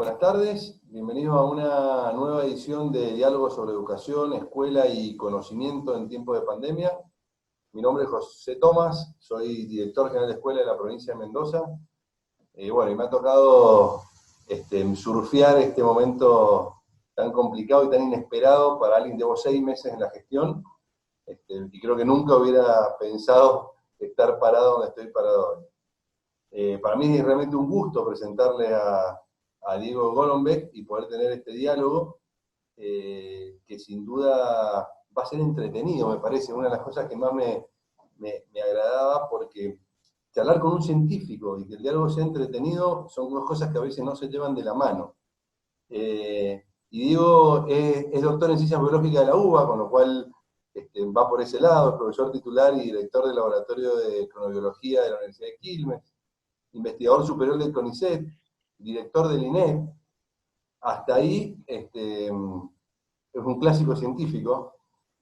Buenas tardes, bienvenidos a una nueva edición de Diálogo sobre Educación, Escuela y Conocimiento en tiempos de pandemia. Mi nombre es José Tomás, soy director general de escuela de la provincia de Mendoza. Y me ha tocado surfear este momento tan complicado y tan inesperado para alguien. Llevo 6 meses en la gestión, y creo que nunca hubiera pensado estar parado donde estoy parado hoy. Para mí es realmente un gusto presentarle a Diego Golombek y poder tener este diálogo, que sin duda va a ser entretenido, me parece. Una de las cosas que más me agradaba, porque charlar con un científico y que el diálogo sea entretenido son dos cosas que a veces no se llevan de la mano. Y Diego es doctor en Ciencias Biológicas de la UBA, con lo cual va por ese lado, es profesor titular y director del Laboratorio de Cronobiología de la Universidad de Quilmes, investigador superior del CONICET, director del INEP. Hasta ahí es un clásico científico,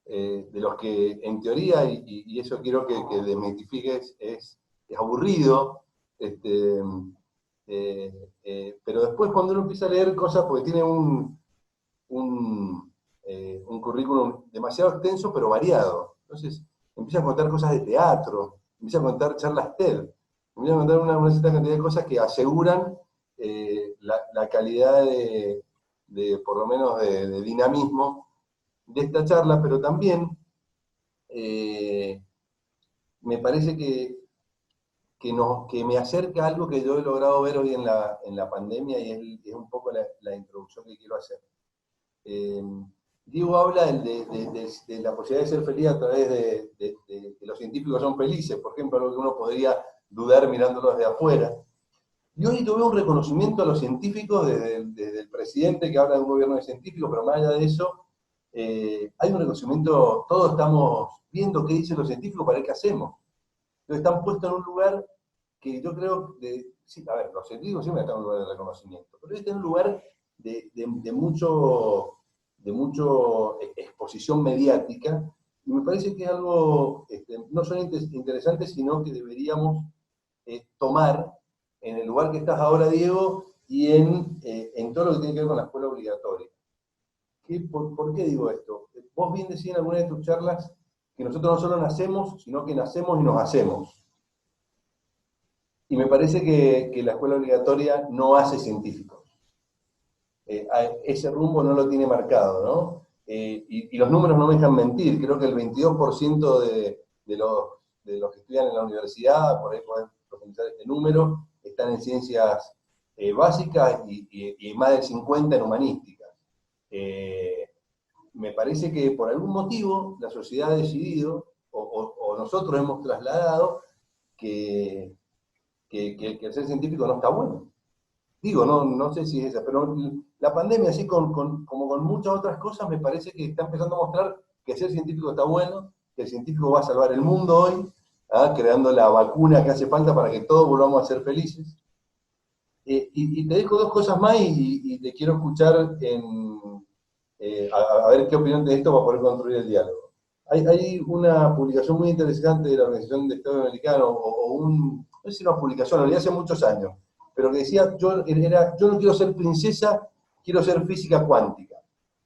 de los que en teoría, y eso quiero que desmitifiques, es aburrido, pero después cuando uno empieza a leer cosas, porque tiene un currículum demasiado extenso pero variado. Entonces empieza a contar cosas de teatro, empieza a contar charlas TED, empieza a contar una cierta cantidad de cosas que aseguran la calidad por lo menos de dinamismo de esta charla, pero también me parece que me acerca a algo que yo he logrado ver hoy en la pandemia, y es un poco la introducción que quiero hacer. Diego habla de la posibilidad de ser feliz a través de que los científicos son felices, por ejemplo, algo que uno podría dudar mirándolo desde afuera. Y hoy tuve un reconocimiento a los científicos desde el presidente, que habla de un gobierno de científicos, pero más allá de eso, hay un reconocimiento. Todos estamos viendo qué dicen los científicos para ver qué hacemos. Entonces están puestos en un lugar que yo creo, sí, a ver, los científicos siempre están en un lugar de reconocimiento, pero este es un lugar de mucho exposición mediática, y me parece que es algo no solamente interesante, sino que deberíamos tomar en el lugar que estás ahora, Diego, y en todo lo que tiene que ver con la escuela obligatoria. ¿Por qué digo esto? Vos bien decís en alguna de tus charlas que nosotros no solo nacemos, sino que nacemos y nos hacemos. Y me parece que la escuela obligatoria no hace científicos. Ese rumbo no lo tiene marcado, ¿no? Y los números no me dejan mentir. Creo que el 22% de los que estudian en la universidad, por ahí podés profundizar este número, están en ciencias básicas, y más del 50% en humanísticas. Me parece que por algún motivo la sociedad ha decidido, o nosotros hemos trasladado, que el ser científico no está bueno. Digo, no sé si es esa, pero la pandemia, así como con muchas otras cosas, me parece que está empezando a mostrar que ser científico está bueno, que el científico va a salvar el mundo hoy, creando la vacuna que hace falta para que todos volvamos a ser felices. Y te dejo dos cosas más, y te quiero escuchar a ver qué opinión de esto para poder construir el diálogo. Hay una publicación muy interesante de la Organización de Estado Americano, no sé si una publicación, lo leí hace muchos años, pero que decía, yo no quiero ser princesa, quiero ser física cuántica,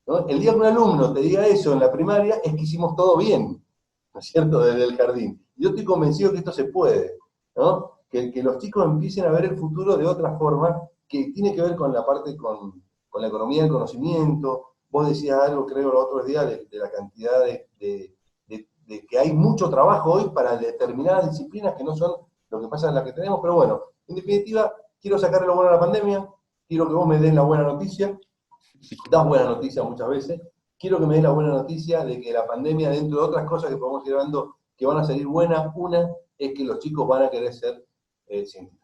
¿no? El día que un alumno te diga eso en la primaria, es que hicimos todo bien, ¿no es cierto?, desde el jardín. Yo estoy convencido que esto se puede, ¿no? Que los chicos empiecen a ver el futuro de otra forma, que tiene que ver con la parte, con la economía del conocimiento. Vos decías algo, creo, los otros días, de la cantidad de que hay mucho trabajo hoy para determinadas disciplinas que no son lo que pasa en las que tenemos, pero bueno, en definitiva, quiero sacarle lo bueno a la pandemia, quiero que vos me des la buena noticia, das buena noticia muchas veces, quiero que me des la buena noticia de que la pandemia, dentro de otras cosas que podemos ir hablando, que van a salir buenas, una es que los chicos van a querer ser científicos.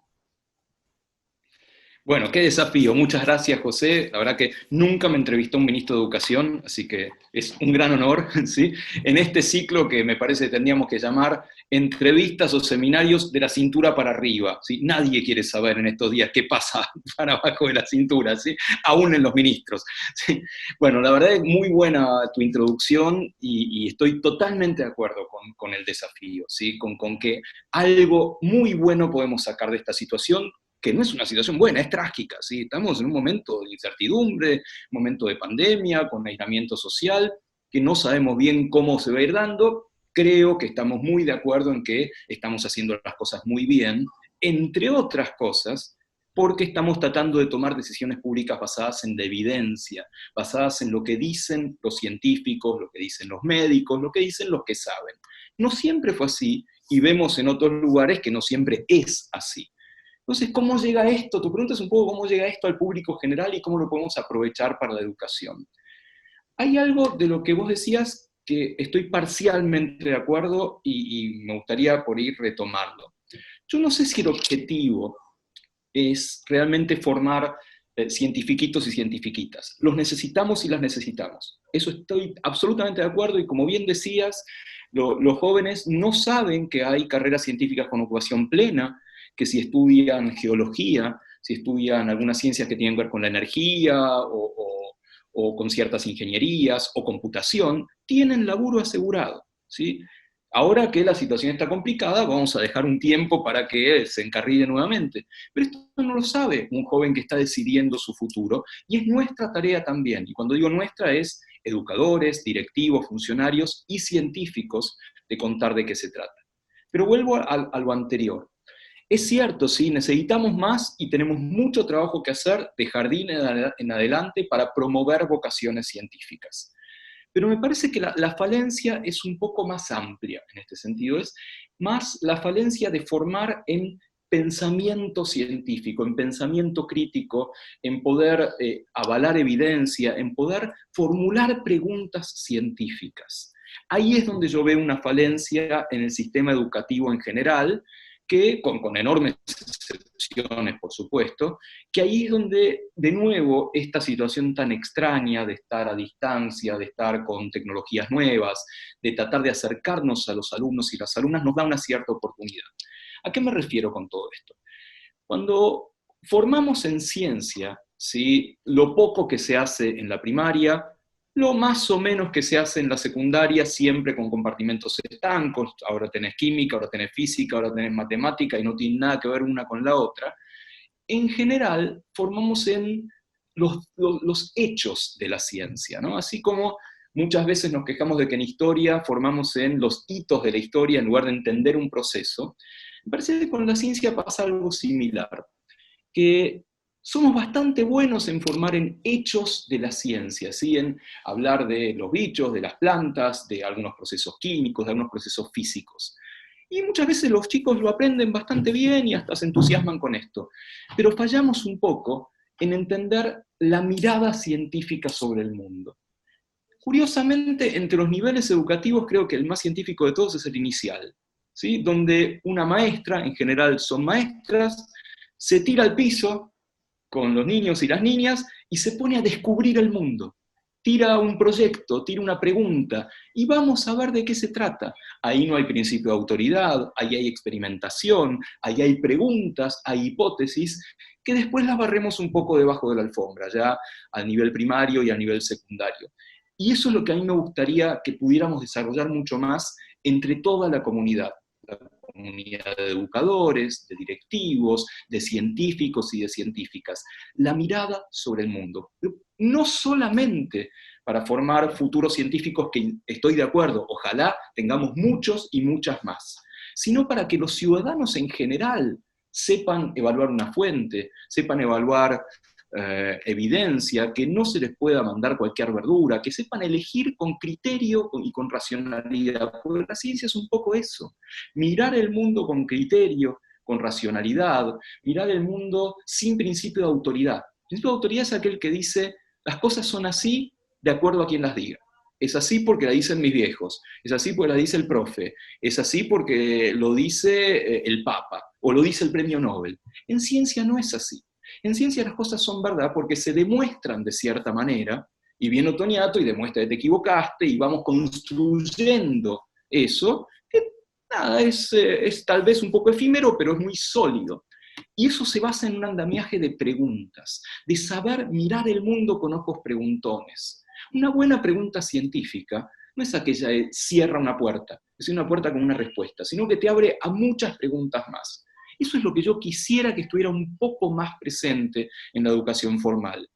Bueno, qué desafío. Muchas gracias, José. La verdad que nunca me entrevistó un ministro de Educación, así que es un gran honor, ¿sí? En este ciclo que me parece que tendríamos que llamar entrevistas o seminarios de la cintura para arriba, ¿sí? Nadie quiere saber en estos días qué pasa para abajo de la cintura, ¿sí? Aún en los ministros, ¿sí? Bueno, la verdad es muy buena tu introducción, y estoy totalmente de acuerdo con el desafío, ¿sí? Con que algo muy bueno podemos sacar de esta situación, que no es una situación buena, es trágica, ¿sí? Estamos en un momento de incertidumbre, un momento de pandemia, con aislamiento social, que no sabemos bien cómo se va a ir dando. Creo que estamos muy de acuerdo en que estamos haciendo las cosas muy bien, entre otras cosas, porque estamos tratando de tomar decisiones públicas basadas en la evidencia, basadas en lo que dicen los científicos, lo que dicen los médicos, lo que dicen los que saben. No siempre fue así, y vemos en otros lugares que no siempre es así. Entonces, ¿cómo llega esto? Tu pregunta es un poco cómo llega esto al público general y cómo lo podemos aprovechar para la educación. Hay algo de lo que vos decías que estoy parcialmente de acuerdo y me gustaría por ir retomarlo. Yo no sé si el objetivo es realmente formar cientifiquitos y cientifiquitas. Los necesitamos y las necesitamos. Eso estoy absolutamente de acuerdo y como bien decías, los jóvenes no saben que hay carreras científicas con ocupación plena, que si estudian geología, si estudian algunas ciencias que tienen que ver con la energía o con ciertas ingenierías o computación, tienen laburo asegurado, ¿sí? Ahora que la situación está complicada, vamos a dejar un tiempo para que se encarrile nuevamente. Pero esto no lo sabe un joven que está decidiendo su futuro, y es nuestra tarea también. Y cuando digo nuestra es educadores, directivos, funcionarios y científicos de contar de qué se trata. Pero vuelvo a lo anterior. Es cierto, sí, necesitamos más y tenemos mucho trabajo que hacer de jardín en adelante para promover vocaciones científicas. Pero me parece que la falencia es un poco más amplia en este sentido, es más la falencia de formar en pensamiento científico, en pensamiento crítico, en poder avalar evidencia, en poder formular preguntas científicas. Ahí es donde yo veo una falencia en el sistema educativo en general, que con enormes excepciones, por supuesto, que ahí es donde, de nuevo, esta situación tan extraña de estar a distancia, de estar con tecnologías nuevas, de tratar de acercarnos a los alumnos y las alumnas, nos da una cierta oportunidad. ¿A qué me refiero con todo esto? Cuando formamos en ciencia, ¿sí?, lo poco que se hace en la primaria, lo más o menos que se hace en la secundaria, siempre con compartimentos estancos, ahora tenés química, ahora tenés física, ahora tenés matemática, y no tiene nada que ver una con la otra. En general, formamos en los hechos de la ciencia, ¿no? Así como muchas veces nos quejamos de que en historia formamos en los hitos de la historia en lugar de entender un proceso, me parece que con la ciencia pasa algo similar, que somos bastante buenos en formar en hechos de la ciencia, ¿sí?, en hablar de los bichos, de las plantas, de algunos procesos químicos, de algunos procesos físicos. Y muchas veces los chicos lo aprenden bastante bien y hasta se entusiasman con esto. Pero fallamos un poco en entender la mirada científica sobre el mundo. Curiosamente, entre los niveles educativos creo que el más científico de todos es el inicial, ¿sí?, donde una maestra, en general son maestras, se tira al piso con los niños y las niñas y se pone a descubrir el mundo. Tira un proyecto, tira una pregunta, y vamos a ver de qué se trata. Ahí no hay principio de autoridad, ahí hay experimentación, ahí hay preguntas, hay hipótesis, que después las barremos un poco debajo de la alfombra, ya a nivel primario y a nivel secundario. Y eso es lo que a mí me gustaría que pudiéramos desarrollar mucho más entre toda la comunidad de educadores, de directivos, de científicos y de científicas. La mirada sobre el mundo. No solamente para formar futuros científicos, que estoy de acuerdo, ojalá tengamos muchos y muchas más, sino para que los ciudadanos en general sepan evaluar una fuente, sepan evaluar evidencia, que no se les pueda mandar cualquier verdura, que sepan elegir con criterio y con racionalidad, porque la ciencia es un poco eso, mirar el mundo con criterio, con racionalidad, mirar el mundo sin principio de autoridad. El principio de autoridad es aquel que dice, las cosas son así de acuerdo a quien las diga. Es así porque la dicen mis viejos, es así porque la dice el profe, es así porque lo dice el Papa, o lo dice el premio Nobel. En ciencia no es así. En ciencia las cosas son verdad porque se demuestran de cierta manera, y viene Otoniato y demuestra que te equivocaste, y vamos construyendo eso, que nada, es tal vez un poco efímero, pero es muy sólido. Y eso se basa en un andamiaje de preguntas, de saber mirar el mundo con ojos preguntones. Una buena pregunta científica no es aquella que cierra una puerta, es una puerta con una respuesta, sino que te abre a muchas preguntas más. Eso es lo que yo quisiera que estuviera un poco más presente en la educación formal.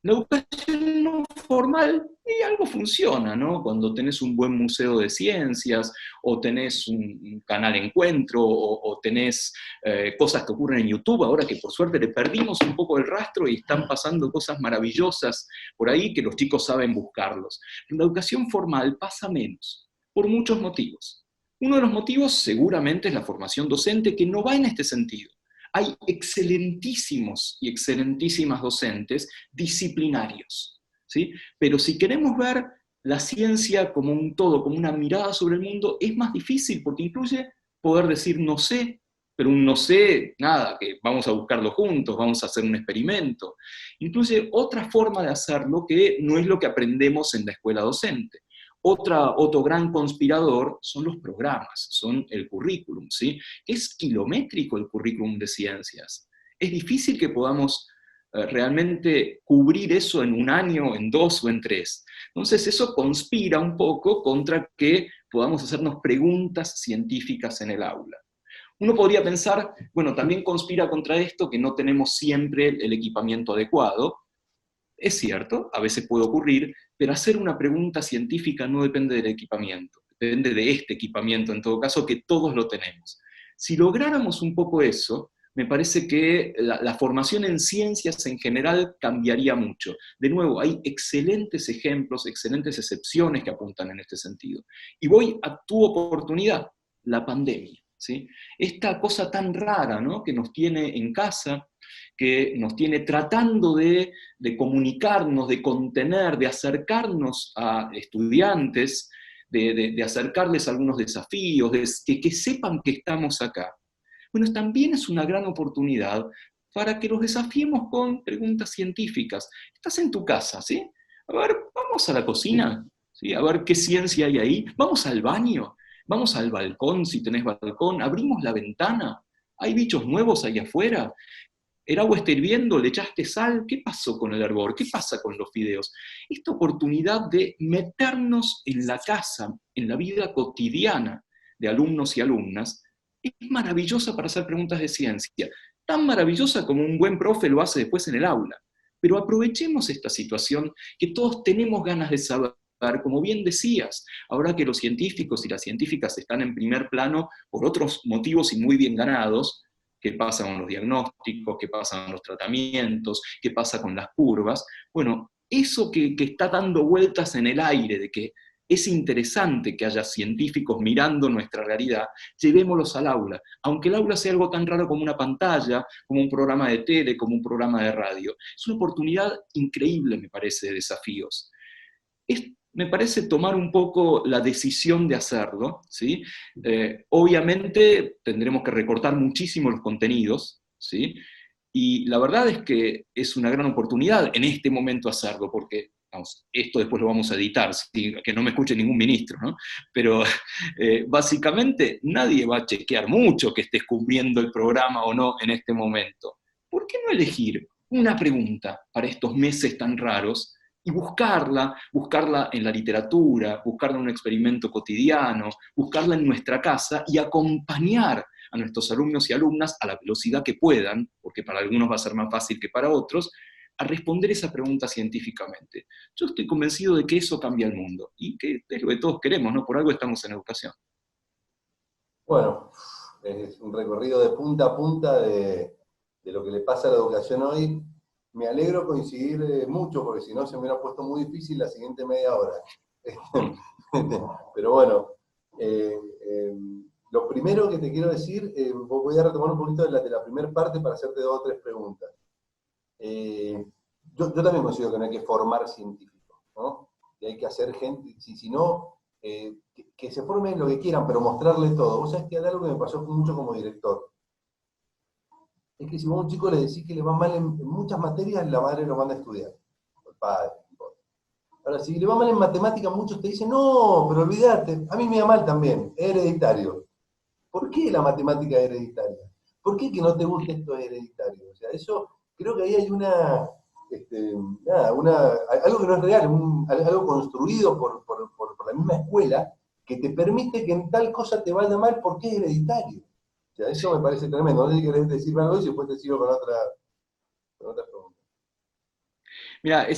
La educación no formal, y algo funciona, ¿no? Cuando tenés un buen museo de ciencias, o tenés un canal Encuentro, o tenés cosas que ocurren en YouTube, ahora que por suerte le perdimos un poco el rastro y están pasando cosas maravillosas por ahí que los chicos saben buscarlos. En la educación formal pasa menos, por muchos motivos. Uno de los motivos seguramente es la formación docente, que no va en este sentido. Hay excelentísimos y excelentísimas docentes disciplinarios, ¿sí? Pero si queremos ver la ciencia como un todo, como una mirada sobre el mundo, es más difícil, porque incluye poder decir no sé, pero un no sé, nada, que vamos a buscarlo juntos, vamos a hacer un experimento. Incluye otra forma de hacerlo que no es lo que aprendemos en la escuela docente. Otro gran conspirador son los programas, son el currículum, ¿sí? Es kilométrico el currículum de ciencias. Es difícil que podamos realmente cubrir eso en un año, en 2 o en 3. Entonces eso conspira un poco contra que podamos hacernos preguntas científicas en el aula. Uno podría pensar, bueno, también conspira contra esto que no tenemos siempre el equipamiento adecuado. Es cierto, a veces puede ocurrir, pero hacer una pregunta científica no depende del equipamiento, depende de este equipamiento, en todo caso, que todos lo tenemos. Si lográramos un poco eso, me parece que la formación en ciencias en general cambiaría mucho. De nuevo, hay excelentes ejemplos, excelentes excepciones que apuntan en este sentido. Y voy a tu oportunidad, la pandemia, ¿sí? Esta cosa tan rara, ¿no?, que nos tiene en casa, que nos tiene tratando de comunicarnos, de contener, de acercarnos a estudiantes, de acercarles algunos desafíos, que sepan que estamos acá. Bueno, también es una gran oportunidad para que los desafiemos con preguntas científicas. Estás en tu casa, ¿sí? A ver, vamos a la cocina, ¿sí? A ver qué ciencia hay ahí. Vamos al baño, vamos al balcón, si tenés balcón, abrimos la ventana. ¿Hay bichos nuevos ahí afuera? El agua está hirviendo, le echaste sal, ¿qué pasó con el hervor? ¿Qué pasa con los fideos? Esta oportunidad de meternos en la casa, en la vida cotidiana de alumnos y alumnas, es maravillosa para hacer preguntas de ciencia, tan maravillosa como un buen profe lo hace después en el aula. Pero aprovechemos esta situación que todos tenemos ganas de saber, como bien decías, ahora que los científicos y las científicas están en primer plano por otros motivos y muy bien ganados. ¿Qué pasa con los diagnósticos? ¿Qué pasa con los tratamientos? ¿Qué pasa con las curvas? Bueno, eso que está dando vueltas en el aire, de que es interesante que haya científicos mirando nuestra realidad, llevémoslos al aula, aunque el aula sea algo tan raro como una pantalla, como un programa de tele, como un programa de radio. Es una oportunidad increíble, me parece, de desafíos. Me parece tomar un poco la decisión de hacerlo, ¿sí? Obviamente tendremos que recortar muchísimo los contenidos, ¿sí? Y la verdad es que es una gran oportunidad en este momento hacerlo, porque vamos, esto después lo vamos a editar, ¿sí? Que no me escuche ningún ministro, ¿no? Pero básicamente nadie va a chequear mucho que estés cumpliendo el programa o no en este momento. ¿Por qué no elegir una pregunta para estos meses tan raros y buscarla en la literatura, buscarla en un experimento cotidiano, buscarla en nuestra casa y acompañar a nuestros alumnos y alumnas a la velocidad que puedan, porque para algunos va a ser más fácil que para otros, a responder esa pregunta científicamente? Yo estoy convencido de que eso cambia el mundo, y que es lo que todos queremos, ¿no? Por algo estamos en educación. Bueno, es un recorrido de punta a punta de lo que le pasa a la educación hoy. Me alegro coincidir mucho, porque si no se me hubiera puesto muy difícil la siguiente media hora. Pero bueno, lo primero que te quiero decir, voy a retomar un poquito de la primera parte para hacerte 2 o 3 preguntas. Yo también considero que no hay que formar científicos, ¿no? Que hay que hacer gente, si no, que se formen lo que quieran, pero mostrarle todo. Vos sabés que hay algo que me pasó mucho como director. Es que si vos a un chico le decís que le va mal en muchas materias, la madre lo manda a estudiar. El padre. Ahora, si le va mal en matemáticas, muchos te dicen, no, pero olvídate, a mí me va mal también, es hereditario. ¿Por qué la matemática es hereditaria? ¿Por qué que no te guste esto es hereditario? O sea, eso, creo que ahí hay algo que no es real, algo construido por la misma escuela, que te permite que en tal cosa te vaya mal porque es hereditario. sea, eso me parece tremendo. No sé si querés decirme algo y después te sigo con otra pregunta. Mira,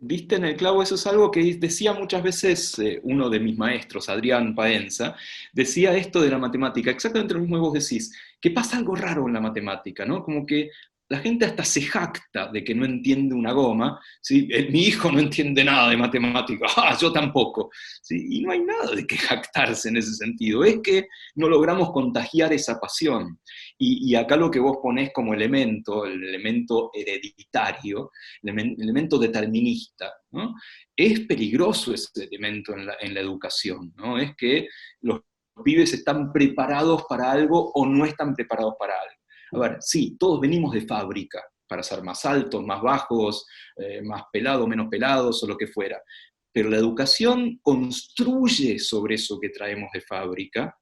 diste en el clavo, eso es algo que decía muchas veces uno de mis maestros, Adrián Paenza, decía esto de la matemática, exactamente lo mismo que vos decís, que pasa algo raro en la matemática, ¿no? Como que la gente hasta se jacta de que no entiende una goma, ¿sí? Mi hijo no entiende nada de matemática, yo tampoco, ¿sí? Y no hay nada de qué jactarse en ese sentido, es que no logramos contagiar esa pasión. Y acá lo que vos ponés como elemento, el elemento hereditario, elemento determinista, ¿no? Es peligroso ese elemento en la educación, ¿no? Es que los pibes están preparados para algo o no están preparados para algo. A ver, sí, todos venimos de fábrica para ser más altos, más bajos, más pelados, menos pelados o lo que fuera. Pero la educación construye sobre eso que traemos de fábrica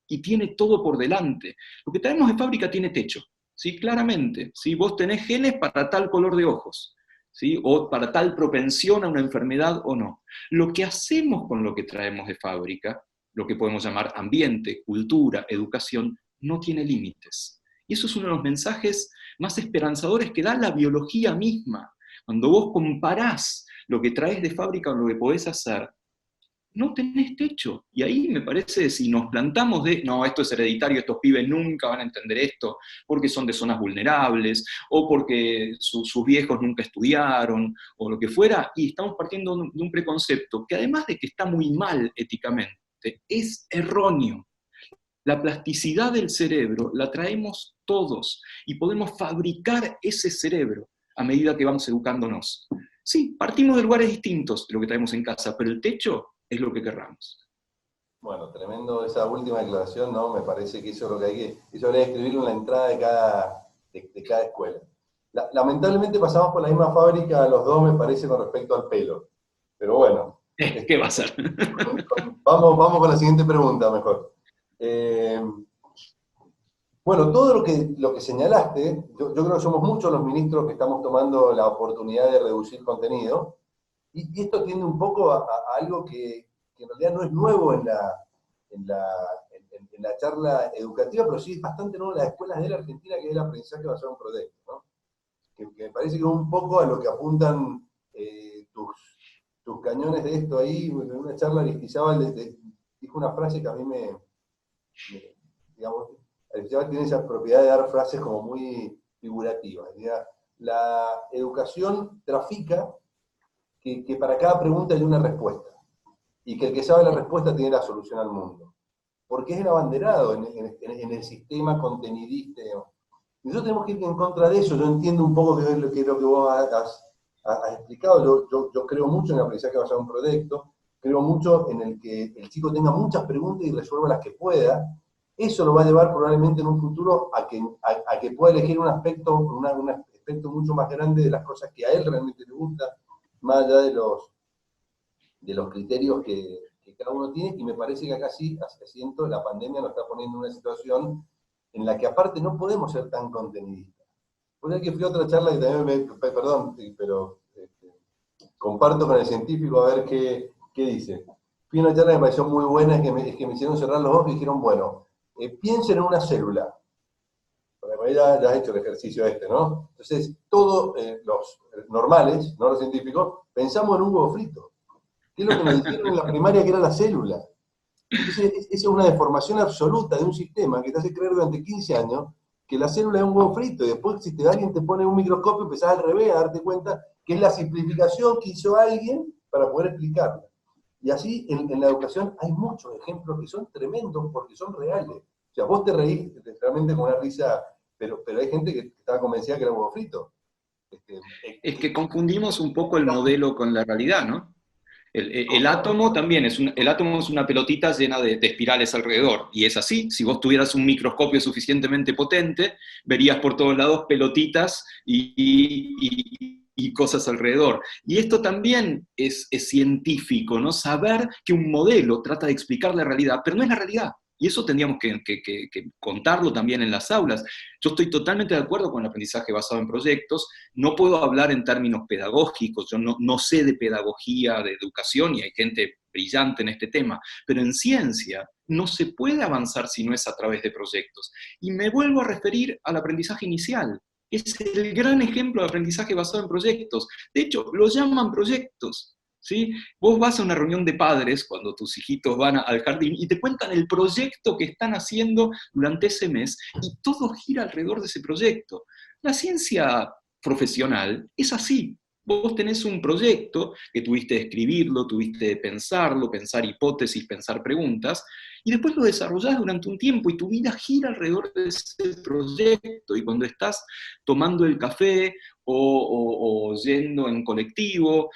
y tiene todo por delante. Lo que traemos de fábrica tiene techo, ¿sí? Claramente. ¿Sí? Vos tenés genes para tal color de ojos, ¿sí? O para tal propensión a una enfermedad o no. Lo que hacemos con lo que traemos de fábrica, lo que podemos llamar ambiente, cultura, educación, no tiene límites. Y eso es uno de los mensajes más esperanzadores que da la biología misma. Cuando vos comparás lo que traes de fábrica con lo que podés hacer, no tenés techo. Y ahí me parece, si nos plantamos de, no, esto es hereditario, estos pibes nunca van a entender esto, porque son de zonas vulnerables, o porque sus viejos nunca estudiaron, o lo que fuera, y estamos partiendo de un preconcepto que además de que está muy mal éticamente, es erróneo. La plasticidad del cerebro la traemos todos, y podemos fabricar ese cerebro a medida que vamos educándonos. Sí, partimos de lugares distintos de lo que traemos en casa, pero el techo es lo que querramos. Bueno, tremendo esa última declaración, ¿no? Me parece que eso es lo que eso habría que escribirlo en la entrada de cada escuela. Lamentablemente pasamos por la misma fábrica los dos, me parece, con respecto al pelo. Pero bueno. ¿Qué va a ser? Vamos con la siguiente pregunta, mejor. Bueno, todo lo que señalaste, yo creo que somos muchos los ministros que estamos tomando la oportunidad de reducir contenido, y esto tiende un poco a algo que en realidad no es nuevo en la, en la charla educativa, pero sí es bastante nuevo en las escuelas de la Argentina, que es el aprendizaje basado en proyectos, ¿no? Que me parece que es un poco a lo que apuntan tus cañones de esto ahí. En una charla Aristizábal dijo una frase que a mí digamos, Aristizábal tiene esa propiedad de dar frases como muy figurativas. La educación trafica que para cada pregunta hay una respuesta, y que el que sabe la respuesta tiene la solución al mundo. Porque es el abanderado en el sistema contenidista. Y nosotros tenemos que ir en contra de eso. Yo entiendo un poco qué es lo que vos has explicado. Yo creo mucho en el aprendizaje basado en proyecto, creo mucho en el que el chico tenga muchas preguntas y resuelva las que pueda. Eso lo va a llevar probablemente en un futuro a que pueda elegir un aspecto mucho más grande de las cosas que a él realmente le gusta, más allá de los criterios que cada uno tiene. Y me parece que acá sí, siento, la pandemia nos está poniendo en una situación en la que aparte no podemos ser tan contenidistas. Por eso que fui a otra charla y también perdón, pero comparto con el científico a ver qué dice. Fui a una charla que me pareció muy buena, que me hicieron cerrar los ojos y dijeron, bueno, piensen en una célula. Porque ya has hecho el ejercicio este, ¿no? Entonces, todos los normales, no los científicos, pensamos en un huevo frito. ¿Qué es lo que nos dijeron en la primaria que era la célula? Entonces, esa es una deformación absoluta de un sistema que te hace creer durante 15 años que la célula es un huevo frito, y después si alguien te pone un microscopio empezás al revés a darte cuenta que es la simplificación que hizo alguien para poder explicarla. Y así en la educación hay muchos ejemplos que son tremendos porque son reales. O sea, vos te reís realmente con una risa, pero hay gente que estaba convencida que era un huevo frito. Es que confundimos un poco el modelo con la realidad, ¿no? El átomo también el átomo es una pelotita llena de espirales alrededor, y es así. Si vos tuvieras un microscopio suficientemente potente, verías por todos lados pelotitas y cosas alrededor. Y esto también es científico, ¿no? Saber que un modelo trata de explicar la realidad, pero no es la realidad. Y eso tendríamos que contarlo también en las aulas. Yo estoy totalmente de acuerdo con el aprendizaje basado en proyectos. No puedo hablar en términos pedagógicos, yo no sé de pedagogía, de educación, y hay gente brillante en este tema, pero en ciencia no se puede avanzar si no es a través de proyectos. Y me vuelvo a referir al aprendizaje inicial. Es el gran ejemplo de aprendizaje basado en proyectos. De hecho, lo llaman proyectos, ¿sí? Vos vas a una reunión de padres cuando tus hijitos van al jardín y te cuentan el proyecto que están haciendo durante ese mes y todo gira alrededor de ese proyecto. La ciencia profesional es así. Vos tenés un proyecto que tuviste de escribirlo, tuviste de pensarlo, pensar hipótesis, pensar preguntas, y después lo desarrollás durante un tiempo y tu vida gira alrededor de ese proyecto. Y cuando estás tomando el café o yendo en colectivo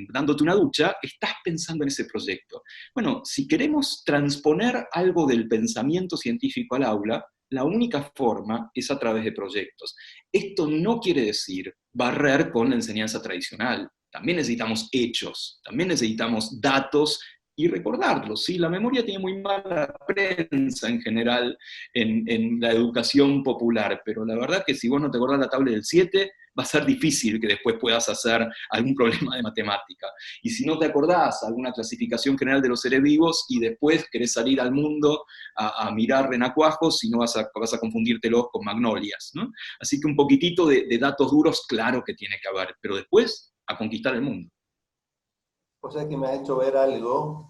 dándote una ducha, estás pensando en ese proyecto. Bueno, si queremos transponer algo del pensamiento científico al aula, la única forma es a través de proyectos. Esto no quiere decir barrer con la enseñanza tradicional. También necesitamos hechos, también necesitamos datos y recordarlos. ¿Sí? La memoria tiene muy mala prensa en general en la educación popular, pero la verdad que si vos no te acordás la tabla del 7, va a ser difícil que después puedas hacer algún problema de matemática. Y si no te acordás alguna clasificación general de los seres vivos y después querés salir al mundo a mirar renacuajos, si no vas a confundírtelos con magnolias, ¿no? Así que un poquitito de datos duros, claro que tiene que haber, pero después a conquistar el mundo. O sea que me ha hecho ver algo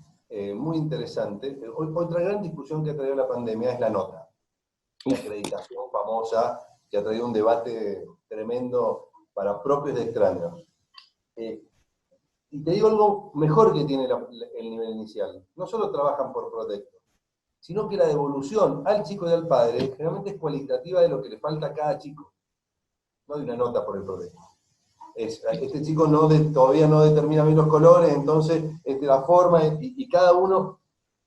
muy interesante. Otra gran discusión que ha traído la pandemia es la nota. La Uf. acreditación famosa que ha traído un debate tremendo para propios de extraños. Y te digo algo mejor que tiene el nivel inicial. No solo trabajan por proyectos, sino que la devolución al chico y al padre generalmente es cualitativa de lo que le falta a cada chico. No hay una nota por el proyecto. Este chico todavía no determina bien los colores, entonces la forma, y cada uno,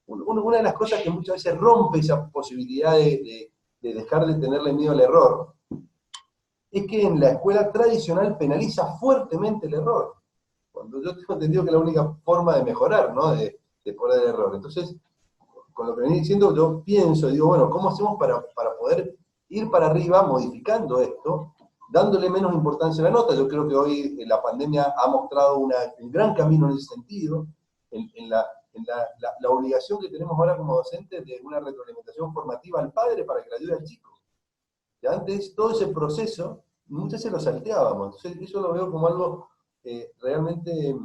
una de las cosas que muchas veces rompe esa posibilidad de dejar de tenerle miedo al error, es que en la escuela tradicional penaliza fuertemente el error. Cuando yo tengo entendido que es la única forma de mejorar, ¿no? De poder el error. Entonces, con lo que venís diciendo, yo pienso, digo, bueno, ¿cómo hacemos para poder ir para arriba modificando esto, dándole menos importancia a la nota? Yo creo que hoy la pandemia ha mostrado un gran camino en ese sentido, en la obligación que tenemos ahora como docentes de una retroalimentación formativa al padre para que le ayude al chico. Y antes todo ese proceso, muchas veces lo salteábamos. Entonces eso lo veo como algo realmente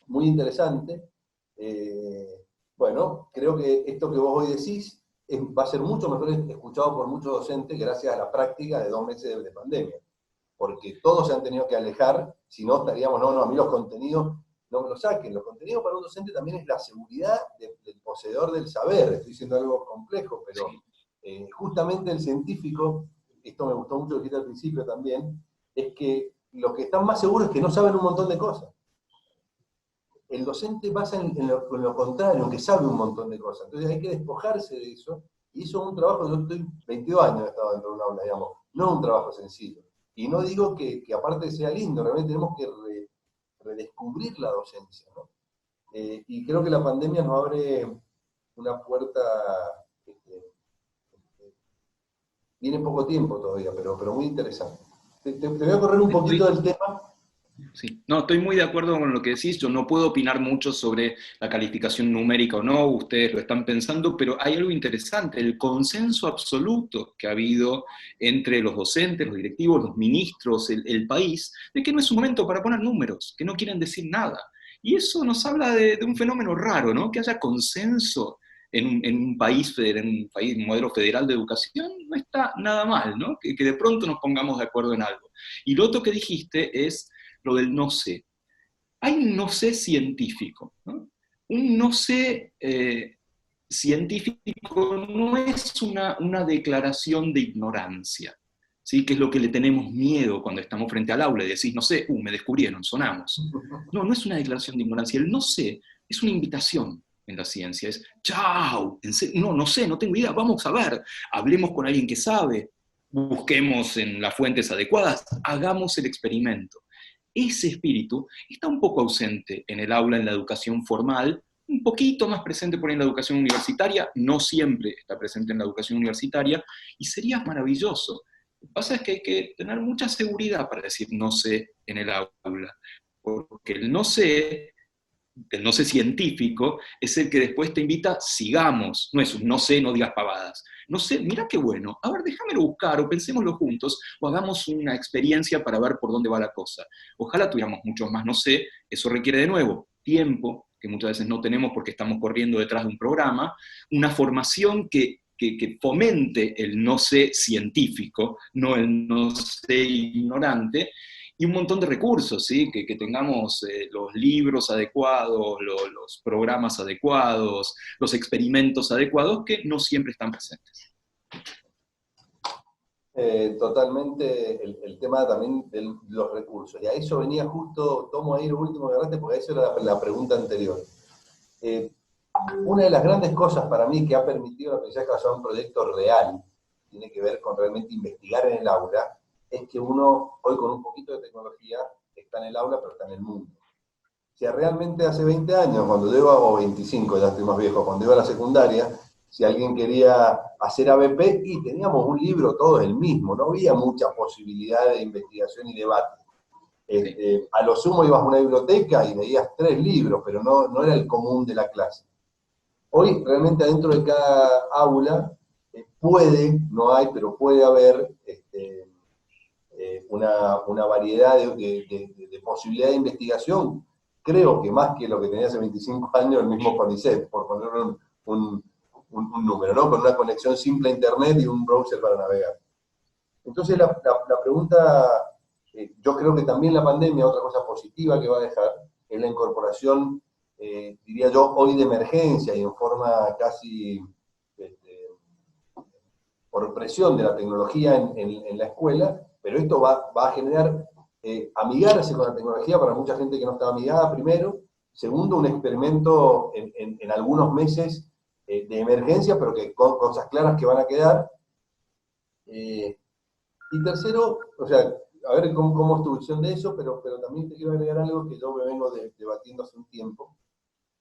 muy interesante. Bueno, creo que esto que vos hoy decís va a ser mucho mejor escuchado por muchos docentes gracias a la práctica de 2 meses de pandemia. Porque todos se han tenido que alejar, si no estaríamos, no, a mí los contenidos no me los saquen. Los contenidos para un docente también es la seguridad del poseedor del saber. Estoy diciendo algo complejo, pero justamente el científico, esto me gustó mucho lo que dijiste al principio también, es que los que están más seguros es que no saben un montón de cosas. El docente pasa en lo contrario, aunque sabe un montón de cosas. Entonces hay que despojarse de eso, y eso es un trabajo, yo estoy 22 años he estado dentro de una aula, digamos, no es un trabajo sencillo. Y no digo que aparte sea lindo, realmente tenemos que redescubrir la docencia, ¿no? Y creo que la pandemia nos abre una puerta, viene poco tiempo todavía, pero muy interesante. Te voy a correr un poquito del tema. Sí. No, estoy muy de acuerdo con lo que decís. Yo no puedo opinar mucho sobre la calificación numérica o no, ustedes lo están pensando, pero hay algo interesante, el consenso absoluto que ha habido entre los docentes, los directivos, los ministros, el país, de que no es un momento para poner números, que no quieren decir nada. Y eso nos habla de un fenómeno raro, ¿no? Que haya consenso en un país, un modelo federal de educación, no está nada mal, ¿no? Que de pronto nos pongamos de acuerdo en algo. Y lo otro que dijiste es lo del no sé. Hay un no sé científico, ¿no? Un no sé científico no es una declaración de ignorancia, ¿sí? Que es lo que le tenemos miedo cuando estamos frente al aula y decís, no sé, me descubrieron, sonamos. No, no es una declaración de ignorancia. El no sé es una invitación en la ciencia. Es, chao, no sé, no tengo idea, vamos a ver, hablemos con alguien que sabe, busquemos en las fuentes adecuadas, hagamos el experimento. Ese espíritu está un poco ausente en el aula, en la educación formal, un poquito más presente por ahí en la educación universitaria, no siempre está presente en la educación universitaria, y sería maravilloso. Lo que pasa es que hay que tener mucha seguridad para decir no sé en el aula, porque el no sé el no sé científico, es el que después te invita, sigamos, no es un no sé, no digas pavadas. No sé, mira qué bueno, a ver, déjamelo buscar, o pensémoslo juntos, o hagamos una experiencia para ver por dónde va la cosa. Ojalá tuviéramos muchos más no sé, eso requiere de nuevo tiempo, que muchas veces no tenemos porque estamos corriendo detrás de un programa, una formación que fomente el no sé científico, no el no sé ignorante, y un montón de recursos, ¿sí? Que tengamos los libros adecuados, los programas adecuados, los experimentos adecuados, que no siempre están presentes. Totalmente el tema también de los recursos. Y a eso venía justo, tomo ahí lo último que agarraste, porque eso era la pregunta anterior. Una de las grandes cosas para mí que ha permitido la aprendizaje basado en un proyecto real, tiene que ver con realmente investigar en el aula, es que uno, hoy con un poquito de tecnología, está en el aula, pero está en el mundo. O sea, realmente hace 20 años, cuando yo iba, o 25, ya estoy más viejo, cuando iba a la secundaria, si alguien quería hacer ABP, y teníamos un libro todos el mismo, no había mucha posibilidad de investigación y debate. A lo sumo ibas a una biblioteca y leías 3 libros, pero no era el común de la clase. Hoy, realmente, adentro de cada aula, no hay, pero puede haber una variedad de posibilidad de investigación. Creo que más que lo que tenía hace 25 años el mismo CONICET, por poner un número, ¿no? Con una conexión simple a Internet y un browser para navegar. Entonces, la pregunta, yo creo que también la pandemia, otra cosa positiva que va a dejar, es la incorporación, diría yo, hoy de emergencia y en forma casi por presión de la tecnología en la escuela, pero esto va a generar amigarse con la tecnología para mucha gente que no estaba amigada, primero. Segundo, un experimento en algunos meses de emergencia, pero que con cosas claras que van a quedar. Y tercero, o sea, a ver cómo es tu visión de eso, pero también te quiero agregar algo que yo me vengo debatiendo hace un tiempo.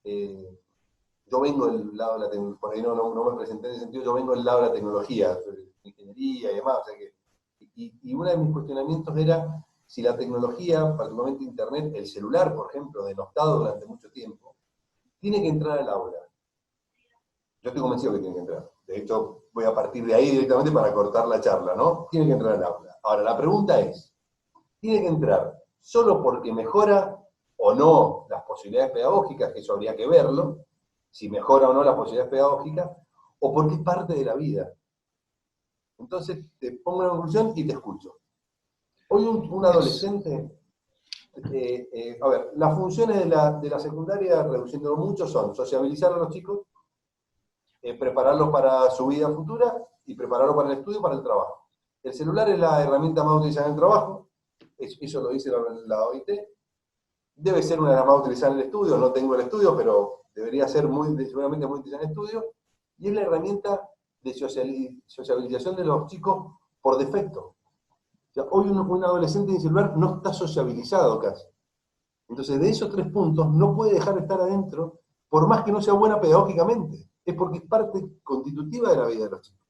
Yo vengo del lado de la tecnología, por ahí no me presenté en ese sentido, yo vengo del lado de la tecnología, de ingeniería y demás, o sea que, y uno de mis cuestionamientos era si la tecnología, particularmente Internet, el celular, por ejemplo, denostado durante mucho tiempo, tiene que entrar al aula. Yo estoy convencido que tiene que entrar. De hecho, voy a partir de ahí directamente para cortar la charla, ¿no? Tiene que entrar al aula. Ahora, la pregunta es, ¿tiene que entrar solo porque mejora o no las posibilidades pedagógicas, que eso habría que verlo, si mejora o no las posibilidades pedagógicas, o porque es parte de la vida? Entonces, te pongo una conclusión y te escucho. Hoy un adolescente, a ver, las funciones de la secundaria, reduciéndolo mucho, son sociabilizar a los chicos, prepararlos para su vida futura y prepararlos para el estudio y para el trabajo. El celular es la herramienta más utilizada en el trabajo, eso lo dice la OIT, debe ser una de las más utilizadas en el estudio, no tengo el estudio, pero debería ser seguramente muy utilizada en el estudio, y es la herramienta de sociabilización de los chicos por defecto. O sea, hoy un adolescente sin celular no está sociabilizado casi. Entonces, de esos 3 puntos, no puede dejar de estar adentro, por más que no sea buena pedagógicamente. Es porque es parte constitutiva de la vida de los chicos.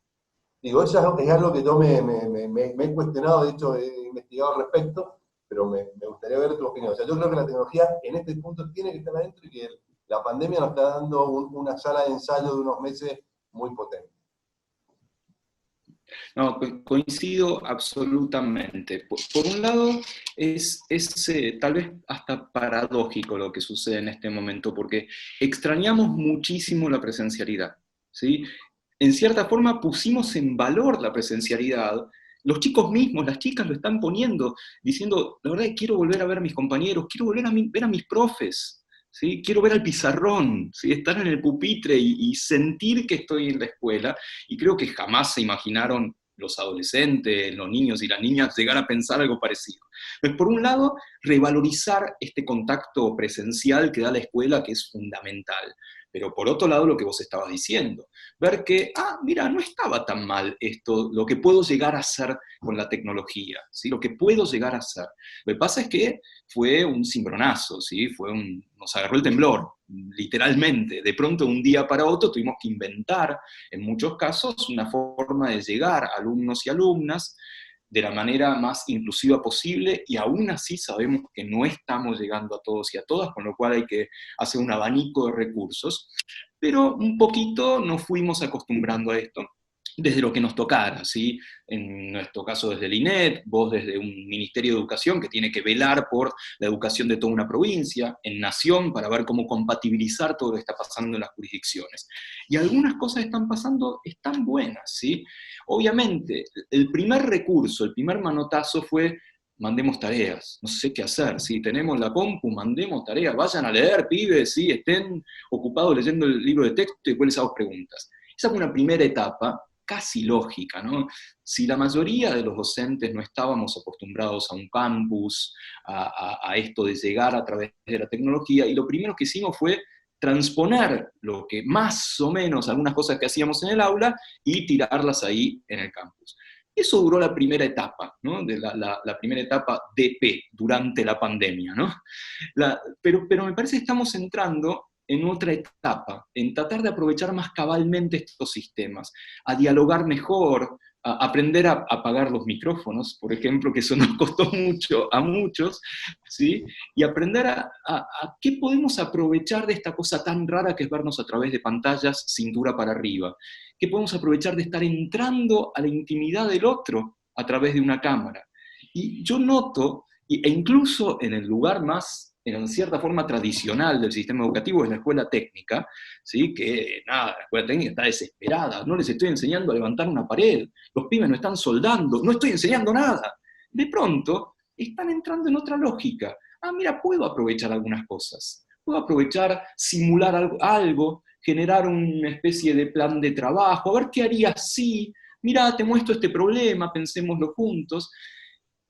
Digo, eso es algo que yo me he cuestionado, de hecho he investigado al respecto, pero me gustaría ver tu opinión. O sea, yo creo que la tecnología en este punto tiene que estar adentro y que la pandemia nos está dando una sala de ensayo de unos meses muy potente. No, coincido absolutamente. Por un lado, es tal vez hasta paradójico lo que sucede en este momento, porque extrañamos muchísimo la presencialidad, ¿sí? En cierta forma pusimos en valor la presencialidad. Los chicos mismos, las chicas lo están poniendo, diciendo, la verdad es que quiero volver a ver a mis compañeros, quiero volver a ver a mis profes, ¿sí? Quiero ver al pizarrón, ¿sí? Estar en el pupitre y sentir que estoy en la escuela, y creo que jamás se imaginaron los adolescentes, los niños y las niñas llegar a pensar algo parecido. Pues por un lado, revalorizar este contacto presencial que da la escuela, que es fundamental. Pero por otro lado, lo que vos estabas diciendo, ver que, mira, no estaba tan mal esto, lo que puedo llegar a hacer con la tecnología, ¿sí? Lo que puedo llegar a hacer. Lo que pasa es que fue un cimbronazo, ¿sí? Nos agarró el temblor, literalmente. De pronto, un día para otro, tuvimos que inventar, en muchos casos, una forma de llegar a alumnos y alumnas de la manera más inclusiva posible, y aún así sabemos que no estamos llegando a todos y a todas, con lo cual hay que hacer un abanico de recursos, pero un poquito nos fuimos acostumbrando a esto desde lo que nos tocara, ¿sí? En nuestro caso desde el INET, vos desde un Ministerio de Educación que tiene que velar por la educación de toda una provincia, en Nación para ver cómo compatibilizar todo lo que está pasando en las jurisdicciones. Y algunas cosas están pasando, están buenas, ¿sí? Obviamente, el primer recurso, el primer manotazo fue: mandemos tareas, no sé qué hacer, si tenemos la compu, mandemos tareas, vayan a leer, pibes, ¿sí? Estén ocupados leyendo el libro de texto y después les hago preguntas. Esa fue una primera etapa casi lógica, ¿no? Si la mayoría de los docentes no estábamos acostumbrados a un campus, a esto de llegar a través de la tecnología, y lo primero que hicimos fue transponer lo que más o menos, algunas cosas que hacíamos en el aula, y tirarlas ahí en el campus. Eso duró la primera etapa, ¿no? De la primera etapa DP, durante la pandemia, ¿no? Pero me parece que estamos entrando en otra etapa, en tratar de aprovechar más cabalmente estos sistemas, a dialogar mejor, a aprender a apagar los micrófonos, por ejemplo, que eso nos costó mucho a muchos, ¿sí? Y aprender a qué podemos aprovechar de esta cosa tan rara que es vernos a través de pantallas cintura para arriba, qué podemos aprovechar de estar entrando a la intimidad del otro a través de una cámara. Y yo noto, e incluso en el lugar más, en cierta forma, tradicional del sistema educativo, es la escuela técnica, ¿sí? Que nada, la escuela técnica está desesperada, no les estoy enseñando a levantar una pared, los pibes no están soldando, no estoy enseñando nada. De pronto, están entrando en otra lógica. Ah, mira, puedo aprovechar algunas cosas, puedo aprovechar, simular algo, generar una especie de plan de trabajo, a ver qué harías si, mira, te muestro este problema, pensémoslo juntos.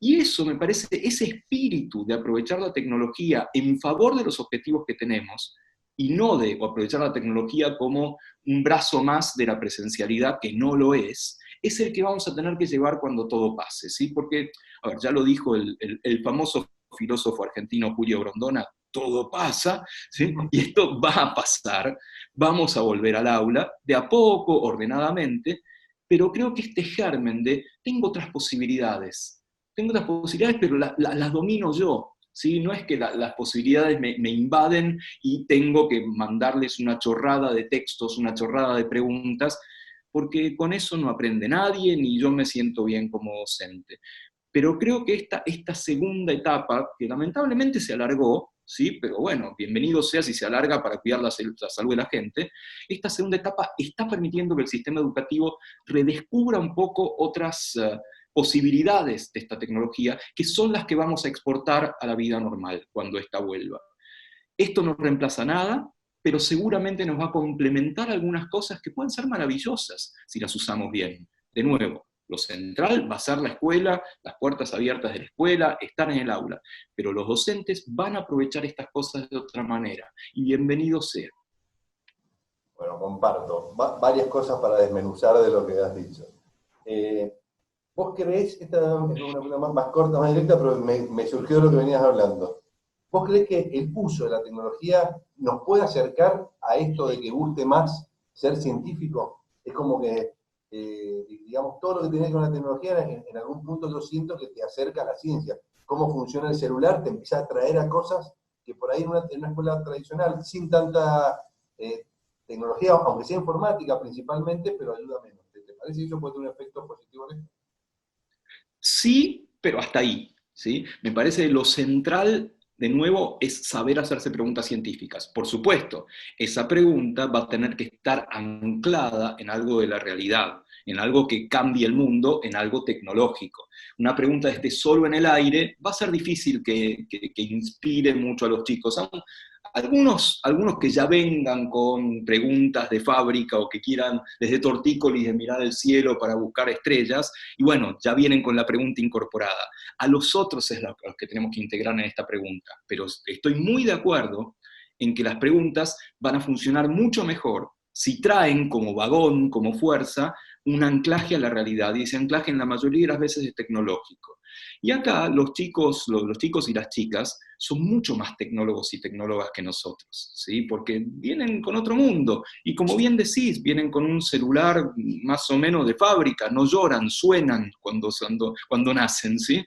Y eso me parece, ese espíritu de aprovechar la tecnología en favor de los objetivos que tenemos, y no de aprovechar la tecnología como un brazo más de la presencialidad, que no lo es el que vamos a tener que llevar cuando todo pase, ¿sí? Porque, a ver, ya lo dijo el famoso filósofo argentino Julio Grondona: todo pasa, ¿sí? Y esto va a pasar, vamos a volver al aula, de a poco, ordenadamente, pero creo que este germen de tengo otras posibilidades, pero las domino yo, ¿sí? No es que las posibilidades me invaden y tengo que mandarles una chorrada de textos, una chorrada de preguntas, porque con eso no aprende nadie, ni yo me siento bien como docente. Pero creo que esta segunda etapa, que lamentablemente se alargó, ¿sí? Pero bueno, bienvenido sea si se alarga para cuidar la salud de la gente, esta segunda etapa está permitiendo que el sistema educativo redescubra un poco otras posibilidades de esta tecnología, que son las que vamos a exportar a la vida normal cuando ésta vuelva. Esto no reemplaza nada, pero seguramente nos va a complementar algunas cosas que pueden ser maravillosas si las usamos bien. De nuevo, lo central va a ser la escuela, las puertas abiertas de la escuela, estar en el aula, pero los docentes van a aprovechar estas cosas de otra manera, y bienvenido sea. Bueno, comparto varias cosas para desmenuzar de lo que has dicho. ¿Vos creés, esta es una más corta, más directa, pero me surgió lo que venías hablando? ¿Vos creés que el uso de la tecnología nos puede acercar a esto de que guste más ser científico? Es como que, digamos, todo lo que tiene que ver con la tecnología, en algún punto yo siento que te acerca a la ciencia. Cómo funciona el celular, te empieza a atraer a cosas que por ahí en una escuela tradicional, sin tanta tecnología, aunque sea informática principalmente, pero ayuda menos. ¿Te parece que eso puede tener un efecto positivo en esto? Sí, pero hasta ahí, ¿sí? Me parece que lo central, de nuevo, es saber hacerse preguntas científicas. Por supuesto, esa pregunta va a tener que estar anclada en algo de la realidad, en algo que cambie el mundo, en algo tecnológico. Una pregunta que esté solo en el aire va a ser difícil que inspire mucho a los chicos. Algunos que ya vengan con preguntas de fábrica o que quieran desde tortícolis de mirar el cielo para buscar estrellas, y bueno, ya vienen con la pregunta incorporada. A los otros es los que tenemos que integrar en esta pregunta, pero estoy muy de acuerdo en que las preguntas van a funcionar mucho mejor si traen como vagón, como fuerza, un anclaje a la realidad, y ese anclaje en la mayoría de las veces es tecnológico. Y acá los chicos y las chicas son mucho más tecnólogos y tecnólogas que nosotros, ¿sí? Porque vienen con otro mundo, y como bien decís, vienen con un celular más o menos de fábrica, no lloran, suenan cuando nacen, ¿sí?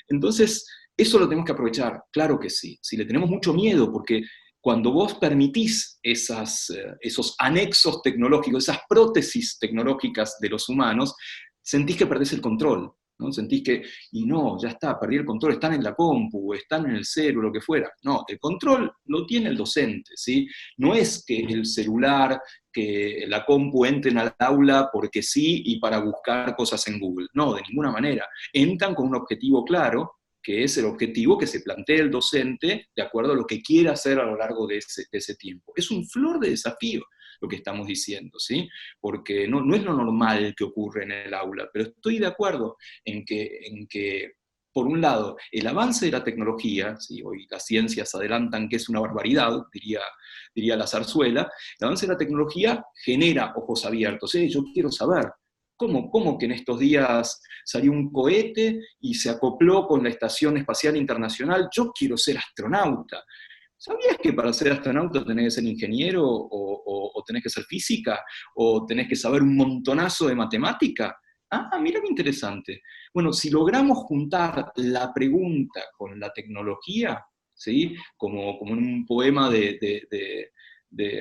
Entonces, eso lo tenemos que aprovechar, claro que sí. Si le tenemos mucho miedo, porque cuando vos permitís esos anexos tecnológicos, esas prótesis tecnológicas de los humanos, sentís que perdés el control, ¿no? Sentís que, y no, ya está, perdí el control, están en la compu, están en el celu, lo que fuera. No, el control lo tiene el docente, ¿sí? No es que el celular, que la compu entren al aula porque sí y para buscar cosas en Google. No, de ninguna manera. Entran con un objetivo claro, que es el objetivo que se plantea el docente de acuerdo a lo que quiera hacer a lo largo de ese tiempo. Es un flor de desafío lo que estamos diciendo, ¿sí? Porque no es lo normal que ocurre en el aula, pero estoy de acuerdo en que por un lado, el avance de la tecnología, ¿sí? Hoy las ciencias adelantan que es una barbaridad, diría la zarzuela, el avance de la tecnología genera ojos abiertos. Yo quiero saber, ¿cómo que en estos días salió un cohete y se acopló con la Estación Espacial Internacional? Yo quiero ser astronauta. ¿Sabías que para ser astronauta tenés que ser ingeniero o tenés que ser física o tenés que saber un montonazo de matemática? Ah, mira qué interesante. Bueno, si logramos juntar la pregunta con la tecnología, ¿sí? Como en un poema de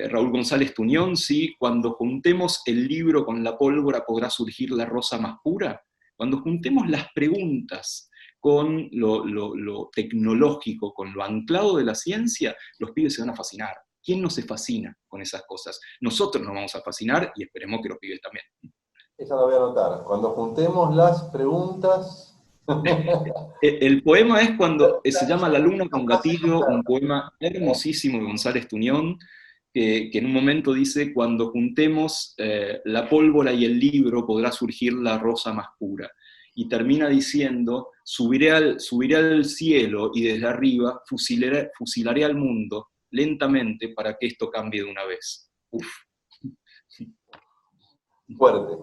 Raúl González Tuñón, ¿sí? Cuando juntemos el libro con la pólvora podrá surgir la rosa más pura. Cuando juntemos las preguntas con lo tecnológico, con lo anclado de la ciencia, los pibes se van a fascinar. ¿Quién no se fascina con esas cosas? Nosotros nos vamos a fascinar y esperemos que los pibes también. Esa la voy a anotar. Cuando juntemos las preguntas... El poema es cuando se llama La luna con gatillo, un poema hermosísimo de González Tuñón, que en un momento dice, cuando juntemos la pólvora y el libro podrá surgir la rosa más pura. Y termina diciendo, subiré al cielo y desde arriba fusilaré al mundo lentamente para que esto cambie de una vez. Uf. Fuerte.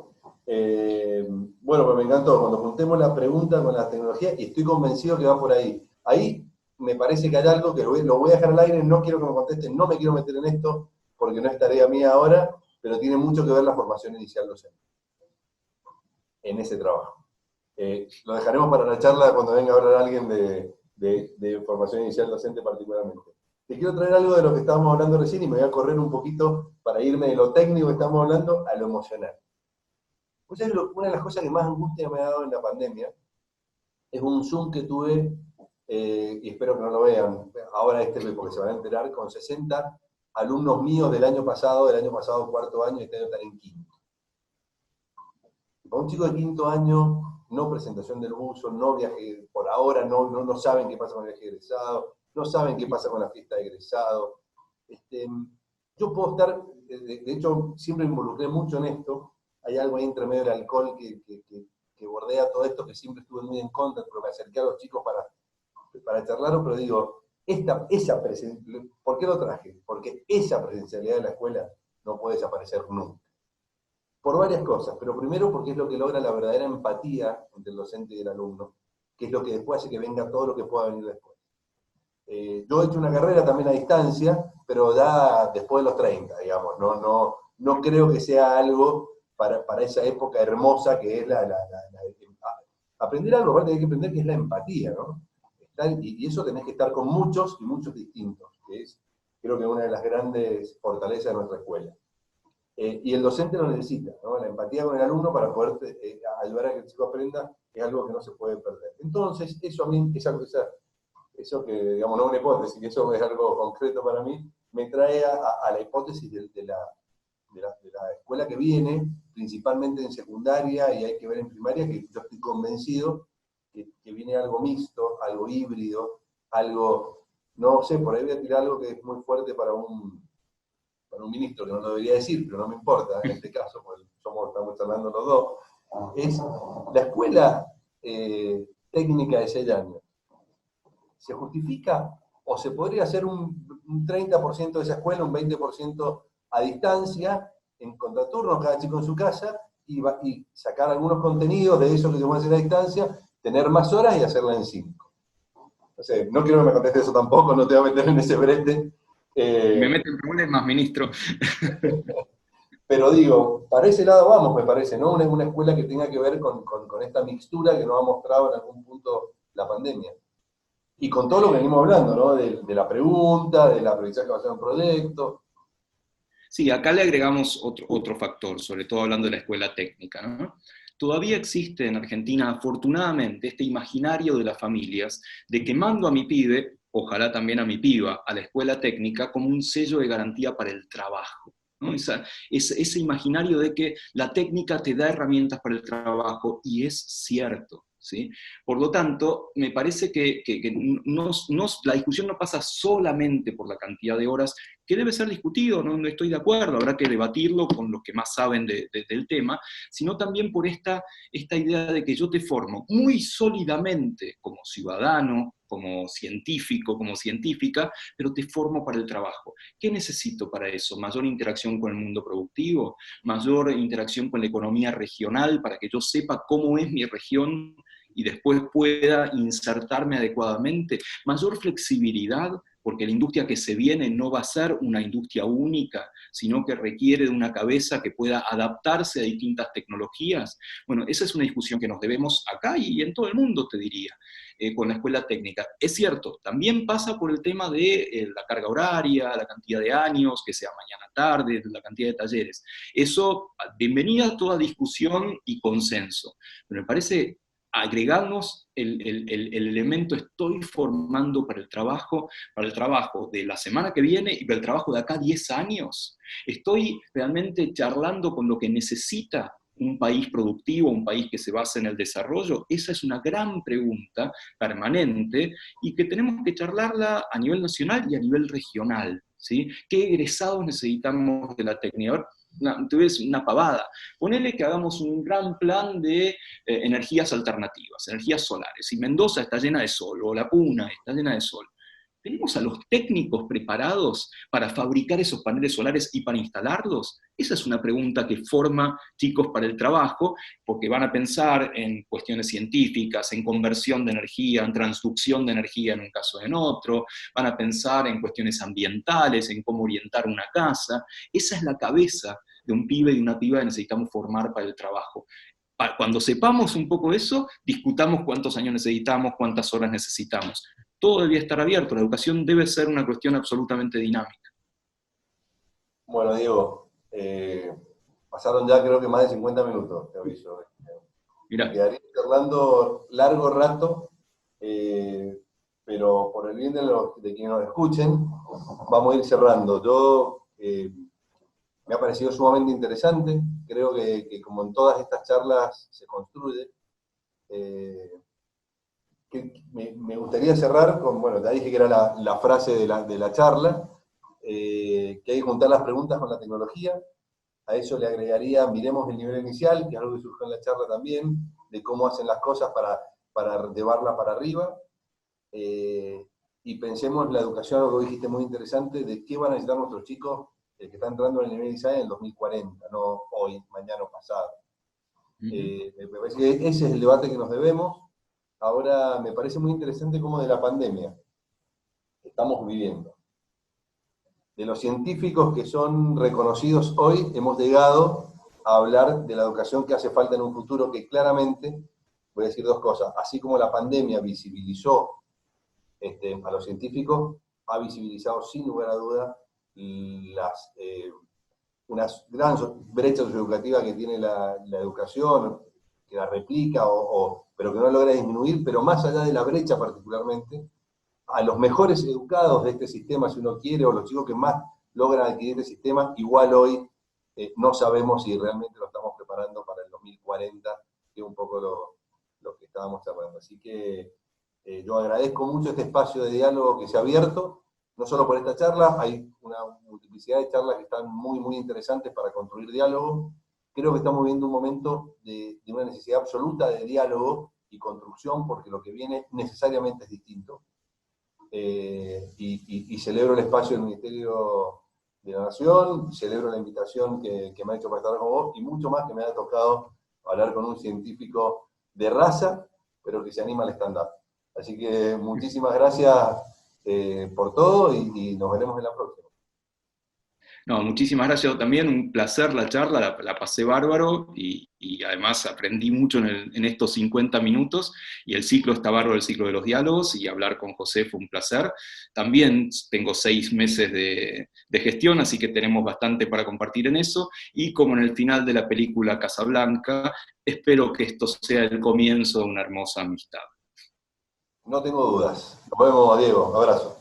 Bueno, pues me encantó. Cuando juntemos la pregunta con la tecnología, y estoy convencido que va por ahí. Ahí me parece que hay algo que lo voy a dejar al aire, no quiero que me contesten, no me quiero meter en esto, porque no es tarea mía ahora, pero tiene mucho que ver la formación inicial docente en ese trabajo. Lo dejaremos para la charla cuando venga a hablar alguien de formación inicial docente particularmente. Te quiero traer algo de lo que estábamos hablando recién y me voy a correr un poquito para irme de lo técnico que estamos hablando a lo emocional. Pues una de las cosas que más angustia me ha dado en la pandemia es un Zoom que tuve, y espero que no lo vean ahora porque se van a enterar, con 60 alumnos míos del año pasado cuarto año, y este año están en quinto. Para un chico de quinto año, no presentación del buzo, no viaje, por ahora no saben qué pasa con el viaje de egresado, no saben qué pasa con la fiesta de egresado. Yo puedo estar, de hecho, siempre me involucré mucho en esto. Hay algo ahí entre medio del alcohol que bordea todo esto, que siempre estuve muy en contra, pero me acerqué a los chicos para charlarlo, pero digo, ¿por qué lo traje? Porque esa presencialidad de la escuela no puede desaparecer nunca. Por varias cosas, pero primero porque es lo que logra la verdadera empatía entre el docente y el alumno, que es lo que después hace que venga todo lo que pueda venir después. Yo he hecho una carrera también a distancia, pero ya después de los 30, digamos, no creo que sea algo para esa época hermosa que es aprender algo, aparte hay que aprender que es la empatía, ¿no? Y eso tenés que estar con muchos y muchos distintos, que es, creo que una de las grandes fortalezas de nuestra escuela. Y el docente lo necesita, ¿no? La empatía con el alumno para poder ayudar a que el chico aprenda es algo que no se puede perder. Entonces, eso a mí es algo eso que, digamos, no es una hipótesis, que eso es algo concreto para mí, me trae a la hipótesis de la escuela que viene, principalmente en secundaria, y hay que ver en primaria, que yo estoy convencido que viene algo mixto, algo híbrido, algo, no sé, por ahí voy a tirar algo que es muy fuerte para un ministro, que no lo debería decir, pero no me importa en este caso, porque estamos hablando los dos, es la escuela técnica de 6 años. ¿Se justifica o se podría hacer un 30% de esa escuela, un 20% a distancia, en contraturnos, cada chico en su casa, y sacar algunos contenidos de eso que se puede hacer a distancia, tener más horas y hacerla en 5. No sé, no quiero que me conteste eso tampoco, no te voy a meter en ese brete. Me meten en problemas, ministro. Pero digo, para ese lado vamos, me parece, ¿no? Una escuela que tenga que ver con esta mixtura que nos ha mostrado en algún punto la pandemia. Y con todo lo que venimos hablando, ¿no? De la pregunta, del aprendizaje basado en proyectos. Sí, acá le agregamos otro factor, sobre todo hablando de la escuela técnica, ¿no? Todavía existe en Argentina, afortunadamente, este imaginario de las familias de que mando a mi pibe, ojalá también a mi piba, a la escuela técnica como un sello de garantía para el trabajo, ¿no? Ese imaginario de que la técnica te da herramientas para el trabajo, y es cierto, ¿sí? Por lo tanto, me parece que la discusión no pasa solamente por la cantidad de horas, que debe ser discutido, no estoy de acuerdo, habrá que debatirlo con los que más saben del tema, sino también por esta idea de que yo te formo muy sólidamente como ciudadano, como científico, como científica, pero te formo para el trabajo. ¿Qué necesito para eso? Mayor interacción con el mundo productivo, mayor interacción con la economía regional, para que yo sepa cómo es mi región y después pueda insertarme adecuadamente, mayor flexibilidad, porque la industria que se viene no va a ser una industria única, sino que requiere de una cabeza que pueda adaptarse a distintas tecnologías. Bueno, esa es una discusión que nos debemos acá y en todo el mundo, te diría, con la escuela técnica. Es cierto, también pasa por el tema de la carga horaria, la cantidad de años, que sea mañana-tarde, la cantidad de talleres. Eso, bienvenida a toda discusión y consenso. Pero me parece agregamos el elemento estoy formando para el trabajo de la semana que viene y para el trabajo de acá 10 años. Estoy realmente charlando con lo que necesita un país productivo, un país que se basa en el desarrollo. Esa es una gran pregunta permanente y que tenemos que charlarla a nivel nacional y a nivel regional, ¿sí? ¿Qué egresados necesitamos de la técnica? Te voy a decir una pavada. Ponele que hagamos un gran plan de energías alternativas, energías solares. Si Mendoza está llena de sol, o La Puna está llena de sol, ¿tenemos a los técnicos preparados para fabricar esos paneles solares y para instalarlos? Esa es una pregunta que forma chicos para el trabajo, porque van a pensar en cuestiones científicas, en conversión de energía, en transducción de energía en un caso o en otro, van a pensar en cuestiones ambientales, en cómo orientar una casa. Esa es la cabeza de un pibe y de una piba que necesitamos formar para el trabajo. Cuando sepamos un poco eso, discutamos cuántos años necesitamos, cuántas horas necesitamos. Todo debía estar abierto, la educación debe ser una cuestión absolutamente dinámica. Bueno, Diego, pasaron ya creo que más de 50 minutos, te aviso. Me Mirá, quedaría charlando largo rato, pero por el bien de quienes nos escuchen, vamos a ir cerrando. Me ha parecido sumamente interesante, creo que como en todas estas charlas se construye. Me gustaría cerrar con, bueno, te dije que era la frase de la charla, que hay que juntar las preguntas con la tecnología. A eso le agregaría, miremos el nivel inicial, que es algo que surgió en la charla también, de cómo hacen las cosas para llevarla para arriba. Y pensemos en la educación, algo que dijiste muy interesante, de qué van a necesitar nuestros chicos que están entrando en el nivel inicial en el 2040, no hoy, mañana o pasado. Me parece que ese es el debate que nos debemos. Ahora, me parece muy interesante cómo de la pandemia que estamos viviendo, de los científicos que son reconocidos hoy, hemos llegado a hablar de la educación que hace falta en un futuro que claramente, voy a decir dos cosas, así como la pandemia visibilizó a los científicos, ha visibilizado sin lugar a duda unas grandes brechas educativas que tiene la educación, que la replica, pero que no logra disminuir, pero más allá de la brecha particularmente, a los mejores educados de este sistema, si uno quiere, o los chicos que más logran adquirir este sistema, igual hoy no sabemos si realmente lo estamos preparando para el 2040, que es un poco lo que estábamos hablando. Así que yo agradezco mucho este espacio de diálogo que se ha abierto, no solo por esta charla, hay una multiplicidad de charlas que están muy, muy interesantes para construir diálogo. Creo que estamos viviendo un momento de una necesidad absoluta de diálogo y construcción, porque lo que viene necesariamente es distinto. Y celebro el espacio del Ministerio de la Nación, celebro la invitación que me ha hecho para estar con vos, y mucho más que me ha tocado hablar con un científico de raza, pero que se anima al stand-up. Así que muchísimas gracias por todo y nos veremos en la próxima. No, muchísimas gracias también, un placer la charla, la pasé bárbaro y además aprendí mucho en estos 50 minutos y el ciclo está bárbaro, el ciclo de los diálogos, y hablar con José fue un placer. También tengo 6 meses de gestión, así que tenemos bastante para compartir en eso, y como en el final de la película Casablanca, espero que esto sea el comienzo de una hermosa amistad. No tengo dudas. Nos vemos, Diego. Abrazo.